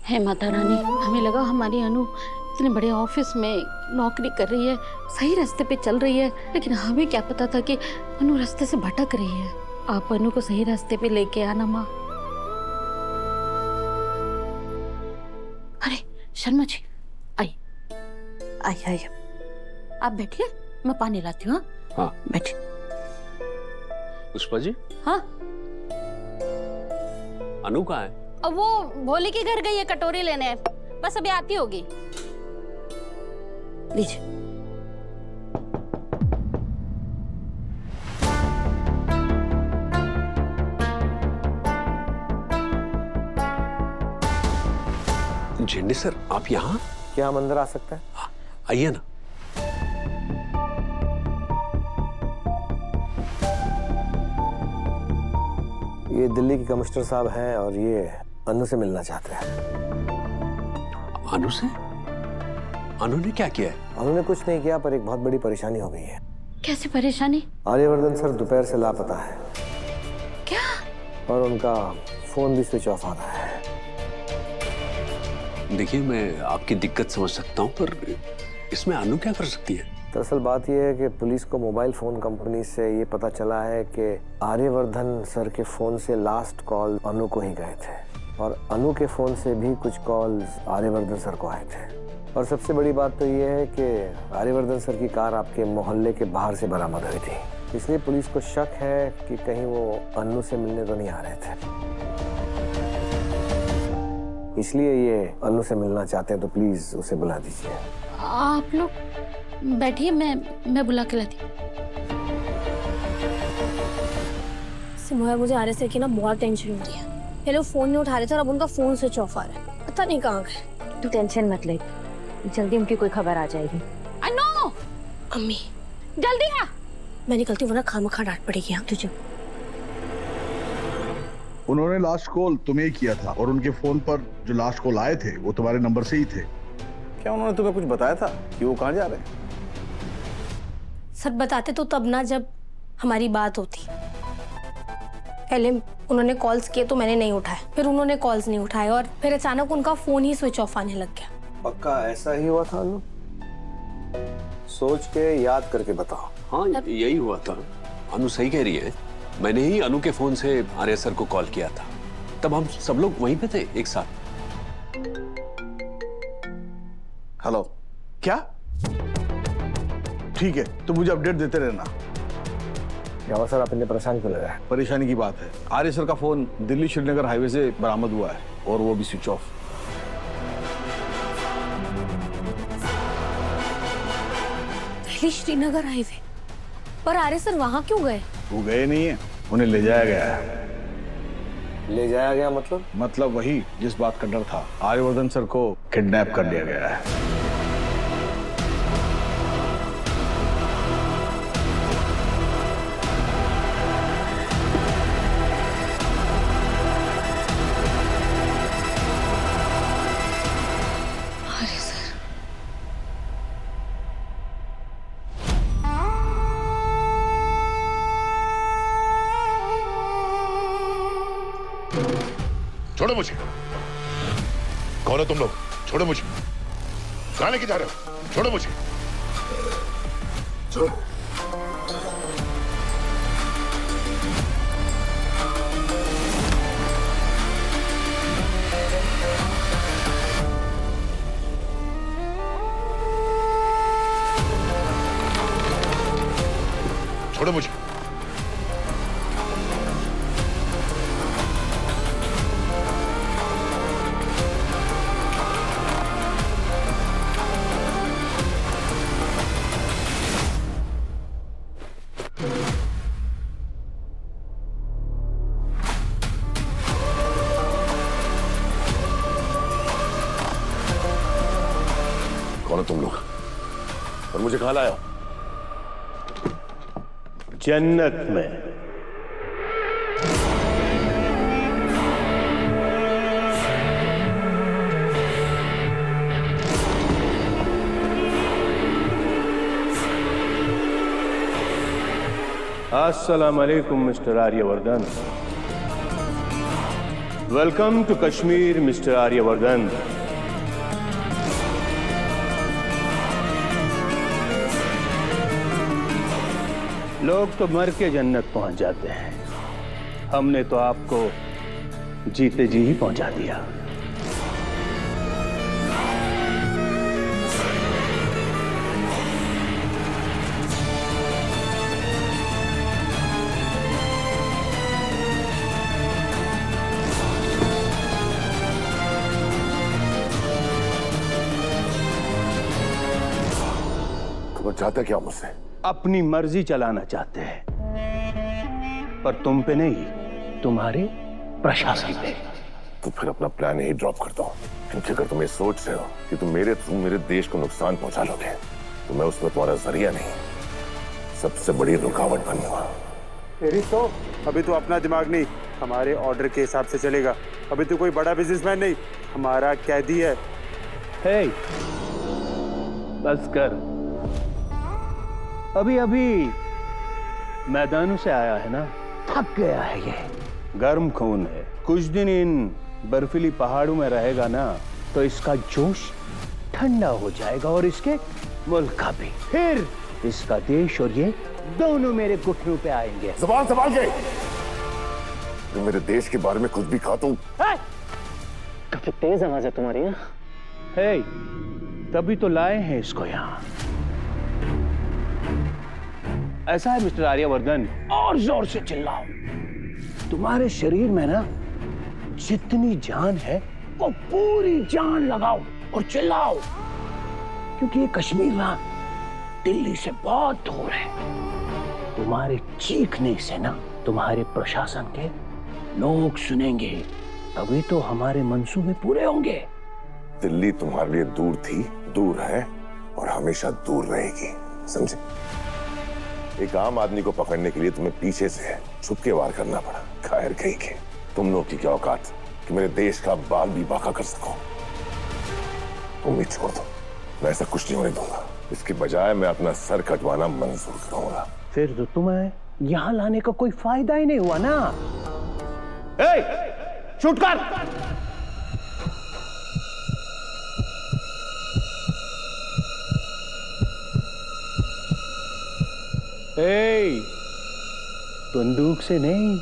हे माता रानी, हमें लगा हमारी अनु इतने बड़े ऑफिस में नौकरी कर रही है, सही रास्ते पे चल रही है, लेकिन हमें क्या पता था कि अनु रास्ते से भटक रही है। आप अनु को सही रास्ते पे लेके आना माँ। अरे शर्मा जी, आई आई आई, आप बैठिए, मैं पानी लाती हूँ। हाँ बैठिए। पुष्पा जी। हाँ, अनु कहाँ है? अब वो भोले के घर गई है कटोरी लेने, बस अभी आती होगी। लीजिए। झेंडे सर, आप यहाँ? क्या हम अंदर आ सकते हैं? हाँ, आइए ना। ये दिल्ली के कमिश्नर साहब हैं और ये अनु से मिलना चाहते हैं। अनु से? अनु ने क्या किया है? अनु ने कुछ नहीं किया, पर एक बहुत बड़ी परेशानी हो गई है। कैसे परेशानी? आर्यवर्धन सर दोपहर से लापता है। क्या? और उनका फोन भी स्विच ऑफ आ रहा है। देखिए, मैं आपकी दिक्कत समझ सकता हूँ, पर इसमें अनु क्या कर सकती है? दरअसल बात यह है कि पुलिस को मोबाइल फोन कंपनी से ये पता चला है कि आर्यवर्धन सर के फोन से लास्ट कॉल अनु को ही गए थे, और अनु के फोन से भी कुछ कॉल्स आर्यवर्धन सर को आए थे। और सबसे बड़ी बात तो ये है कि आर्यवर्धन सर की कार आपके मोहल्ले के बाहर से बरामद हुई थी, इसलिए पुलिस को शक है कि कहीं वो अनु से मिलने तो नहीं आ रहे थे। इसलिए ये अनु से मिलना चाहते हैं, तो प्लीज उसे बुला दीजिए। आप लोग बैठिए, मैं बुला के लाती हूँ। सिमोया, मुझे आर्य सर की ना बहुत टेंशन हो रही है। ये लोग फोन नहीं उठा रहे थे और अब उनका फोन स्विच ऑफ आ रहा है, पता नहीं कहाँ गए। तू टेंशन मत ले, जल्दी उनकी कोई खबर आ जाएगी। अनु! अम्मी जल्दी आ। मैं निकलती हूँ, वरना खामखा डांट पड़ेगी। यहाँ तुझे उन्होंने लास्ट कॉल तुम्हें ही किया था, और उनके फोन पर जो लास्ट कॉल आए थे वो तुम्हारे नंबर से ही थे। क्या उन्होंने तुम्हें कुछ बताया था कि वो कहाँ जा रहे हैं? सर बताते तो तब ना, जब हमारी बात होती। पहले उन्होंने कॉल्स किए तो मैंने नहीं उठाए, फिर उन्होंने कॉल्स नहीं उठाए, और फिर अचानक उनका फोन ही स्विच ऑफ आने लग गया। पक्का ऐसा ही हुआ था अनु? सोच के याद करके बताओ। हाँ, यही हुआ था। अनु सही कह रही है, मैंने ही अनु के फोन से आर्य सर को कॉल किया था। तब हम सब लोग वहीं पे थे एक साथ। हेलो, क्या? ठीक है, तो मुझे अपडेट देते रहना। क्या हुआ सर, आप इतने परेशान क्यों लग रहे हैं? परेशानी की बात है, आर्य सर का फोन दिल्ली श्रीनगर हाईवे से बरामद हुआ है, और वो भी switch off. Delhi Srinagar highway? और आर्य सर वहाँ क्यों गए? वो गए नहीं है, उन्हें ले जाया गया है। ले जाया गया मतलब? मतलब वही जिस बात का डर था, आर्यवर्धन सर को किडनैप कर लिया गया है। छोड़ो मुझे। कौन हो तुम लोग? छोड़ो मुझे। कहाँ लेके जा रहे हो? छोड़ो मुझे। छोड़ो। छोड़ो मुझे। कौन हो तुम लोग? और मुझे कहाँ लाया? जन्नत में। अस्सलाम वालेकुम mister Aryavardhan. Welcome to Kashmir mister Aryavardhan. लोग तो मर के जन्नत पहुंच जाते हैं, हमने तो आपको जीते जी ही पहुंचा दिया। तुम चाहते क्या मुझसे? अपनी मर्जी चलाना चाहते हैं, पर तुम पे नहीं, तुम्हारे प्रशासन पे। तो फिर अपना प्लान यही ड्रॉप कर दो, क्योंकि अगर तुम ये सोच रहे हो कि तुम मेरे देश को नुकसान पहुंचा लोगे, तो मैं उसमें तुम्हारा जरिया नहीं, सबसे बड़ी रुकावट बनूंगा। तेरी तो अभी तू अपना दिमाग नहीं, हमारे ऑर्डर के हिसाब से चलेगा। अभी तू कोई बड़ा बिजनेसमैन नहीं, हमारा कैदी है। हे, बस कर। अभी अभी मैदानों से आया है ना, थक गया है ये, गर्म खून है। कुछ दिन इन बर्फीली पहाड़ों में रहेगा ना, तो इसका जोश ठंडा हो जाएगा और इसके मुल्क का भी। फिर इसका देश और ये दोनों मेरे घुटनों पे आएंगे। जुबान संभाल के, जो मेरे देश के बारे में कुछ भी कहा तो काफी तेज आवाज है तुम्हारी। हे, तभी तो लाए हैं इसको यहाँ। ऐसा है मिस्टर आर्यवर्धन, और जोर से चिल्लाओ। तुम्हारे शरीर में ना जितनी जान है वो पूरी जान लगाओ और चिल्लाओ, क्योंकि ये कश्मीर ना दिल्ली से बहुत दूर है। तुम्हारे चीखने से ना तुम्हारे प्रशासन के लोग सुनेंगे, तभी तो हमारे मंसूबे पूरे होंगे। दिल्ली तुम्हारे लिए दूर थी, दूर है और हमेशा दूर रहेगी, समझे? एक आम आदमी को पकड़ने के लिए तुम्हें पीछे से छुप के वार करना पड़ा। खैर कहीं के, तुम लोग की क्या औकात कि मेरे देश का बाल भी बाका कर सको। तुम भी छोड़ दो, मैं ऐसा कुछ नहीं होने दूंगा। इसके बजाय मैं अपना सर कटवाना मंजूर करूंगा। फिर तो तुम्हें यहाँ लाने का कोई फायदा ही नहीं हुआ ना। ए, शूट कर। ए, बंदूक से नहीं,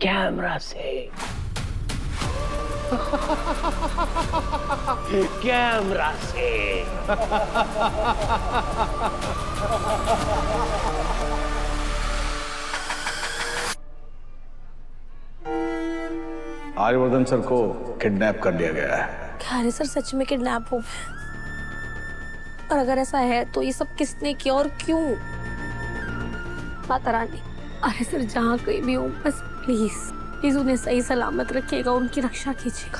कैमरा से। कैमरा से। आर्यवर्धन सर को किडनैप कर लिया गया है। क्या आर्य सर सच में किडनैप हो गए? और अगर ऐसा है तो ये सब किसने किया और क्यों? माता रानी, आर्य सर जहाँ कहीं भी हो, बस प्लीज प्लीज उन्हें सही सलामत रखिएगा, उनकी रक्षा कीजिएगा।